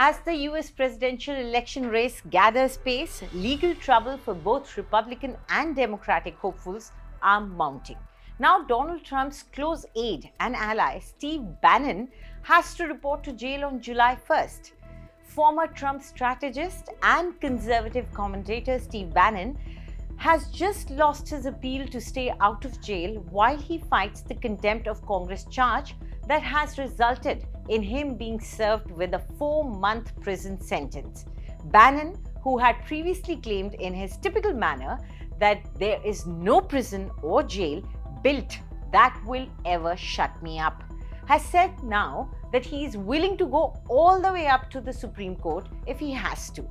As the US presidential election race gathers pace, legal trouble for both Republican and Democratic hopefuls are mounting. Now, Donald Trump's close aide and ally, Steve Bannon, has to report to jail on July 1st. Former Trump strategist and conservative commentator Steve Bannon has just lost his appeal to stay out of jail while he fights the contempt of Congress charge that has resulted in him being served with a 4-month prison sentence. Bannon, who had previously claimed in his typical manner that there is no prison or jail built that will ever shut me up, has said now that he is willing to go all the way up to the Supreme Court if he has to.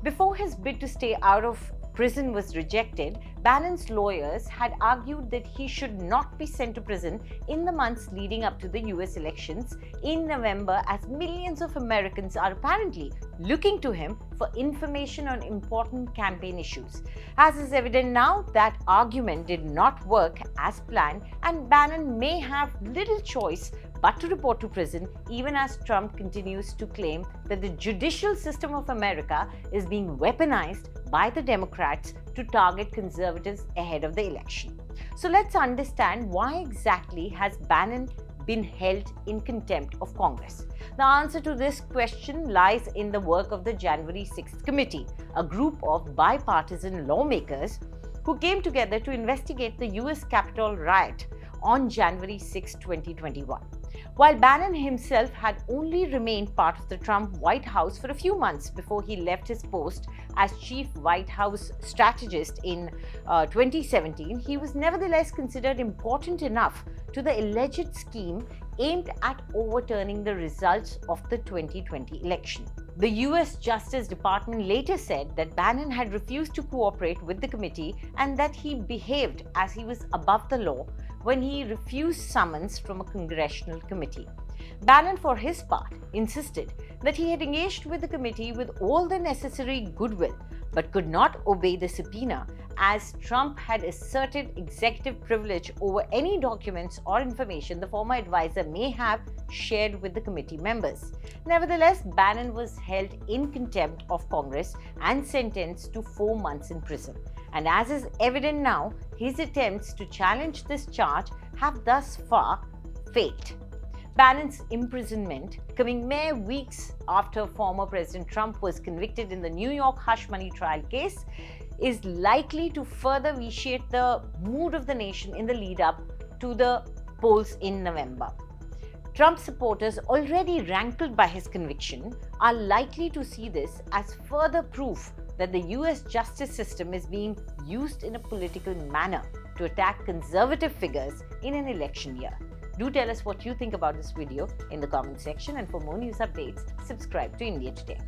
Before his bid to stay out of prison was rejected, Bannon's lawyers had argued that he should not be sent to prison in the months leading up to the US elections in November, as millions of Americans are apparently looking to him for information on important campaign issues. As is evident now, that argument did not work as planned, and Bannon may have little choice but to report to prison, even as Trump continues to claim that the judicial system of America is being weaponized by the Democrats to target conservatives ahead of the election. So let's understand, why exactly has Bannon been held in contempt of Congress? The answer to this question lies in the work of the January 6th Committee, a group of bipartisan lawmakers who came together to investigate the US Capitol riot on January 6, 2021. While Bannon himself had only remained part of the Trump White House for a few months before he left his post as chief White House strategist in 2017, he was nevertheless considered important enough to the alleged scheme aimed at overturning the results of the 2020 election. The US Justice Department later said that Bannon had refused to cooperate with the committee and that he behaved as he was above the law when he refused summons from a congressional committee. Bannon, for his part, insisted that he had engaged with the committee with all the necessary goodwill, but could not obey the subpoena, as Trump had asserted executive privilege over any documents or information the former advisor may have shared with the committee members. Nevertheless, Bannon was held in contempt of Congress and sentenced to 4 months in prison. And as is evident now, his attempts to challenge this charge have thus far failed. Bannon's imprisonment, coming mere weeks after former President Trump was convicted in the New York hush money trial case, is likely to further reshape the mood of the nation in the lead up to the polls in November. Trump supporters, already rankled by his conviction, are likely to see this as further proof that the US justice system is being used in a political manner to attack conservative figures in an election year. Do tell us what you think about this video in the comment section, and for more news updates, subscribe to India Today.